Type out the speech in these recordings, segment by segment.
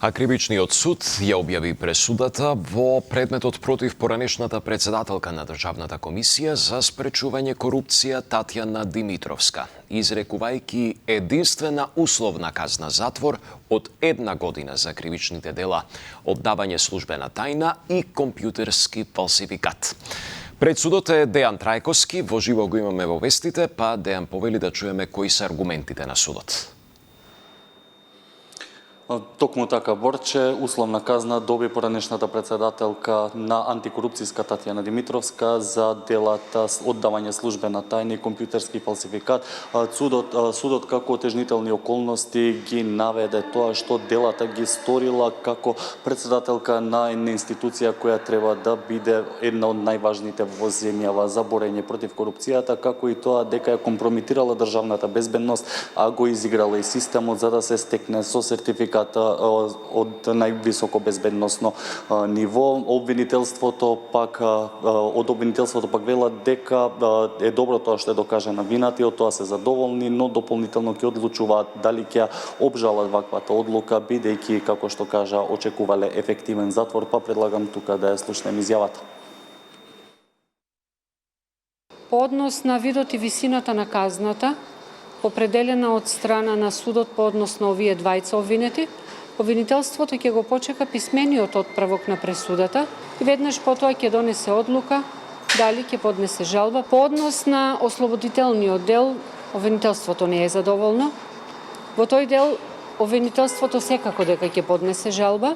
А Кривичниот суд ја објави пресудата во предметот против поранешната председателка на Државната комисија за спречување корупција Татјана Димитровска, изрекувајќи единствена условна казна затвор од 1 година за кривичните дела, оддавање службена тајна и компјутерски фалсификат. Пред судот е Дејан Трајковски, во живо го имаме во вестите, па Дејан повели да чуеме кои се аргументите на судот. Токму така, Борче, условна казна доби поранешната председателка на антикорупцијска Татјана Димитровска за делата оддавање службена тајна и компјутерски фалсификат. Судот како отежнителни околности ги наведе тоа што делата ги сторила како председателка на една институција која треба да биде една од најважните во земјава за борење против корупцијата, како и тоа дека ја компромитирала државната безбедност, а го изиграла и системот за да се стекне со сертификат од највисоко безбедносно ниво. Од обвинителството пак велат дека е добро тоа што е докажана вината и од тоа се задоволни, но дополнително ќе одлучуваат дали ќе обжалат ваквата одлука, бидејќи, како што кажа, очекувале ефективен затвор, па предлагам тука да ја слушнеме изјавата. По однос на видот и висината на казната, определена од страна на судот по однос на овие двајца обвинети, обвинителството ќе го почека писмениот отправок на пресудата и веднаш потоа ќе донесе одлука дали ќе поднесе жалба. По однос на ослободителниот дел, обвинителството не е задоволно. Во тој дел, обвинителството секако дека ќе поднесе жалба.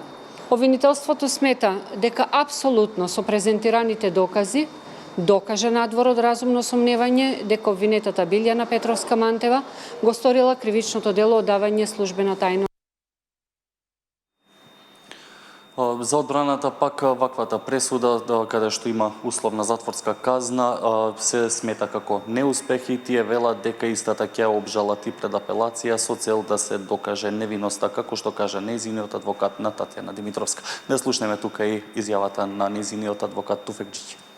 Обвинителството смета дека апсолутно со презентираните докази докажа надвор од разумно сомневање дека обвинетата Билјана Петровска-Мантева го сторила кривичното дело оддавање службена тајна. За одбраната пак ваквата пресуда, каде што има условна затворска казна, се смета како неуспех и тие велат дека истата ќе обжалат и пред апелација со цел да се докаже невиноста, како што кажа нејзиниот адвокат на Татјана Димитровска. Да слушнеме тука и изјавата на нејзиниот адвокат Туфекџиќи.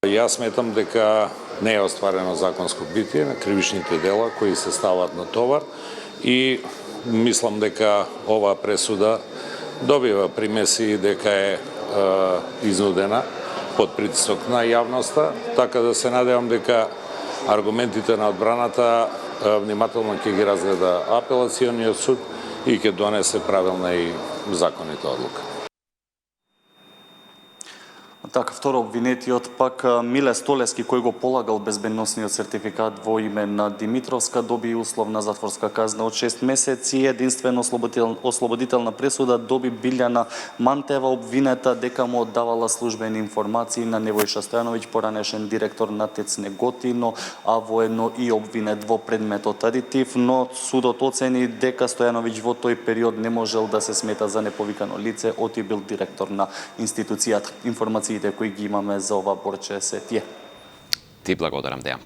Јас сметам дека не е остварено законско битие на кривичните дела кои се стават на товар и мислам дека оваа пресуда добива примеси дека е изнудена под притисок на јавноста, така да се надевам дека аргументите на одбраната внимателно ќе ги разгледа апелациониот суд и ќе донесе правилна и законита одлука. Така, второ обвинетиот пак Миле Столески, кој го полагал безбедносниот сертификат во име на Димитровска, доби условна затворска казна од 6 месеци. Единствено ослободителна пресуда доби Билјана Мантева, обвинета дека му оддавала службени информации на Невојша Стојановиќ, поранешен директор на ТЕЦ Неготино, а воедно и обвинет во предметот адитив, но судот оцени дека Стојановиќ во тој период не можел да се смета за неповикано лице, оти бил директор на институцијата. Информациите кои ги имаме за ова, Борче, се тие. Ти благодарам, Дејан.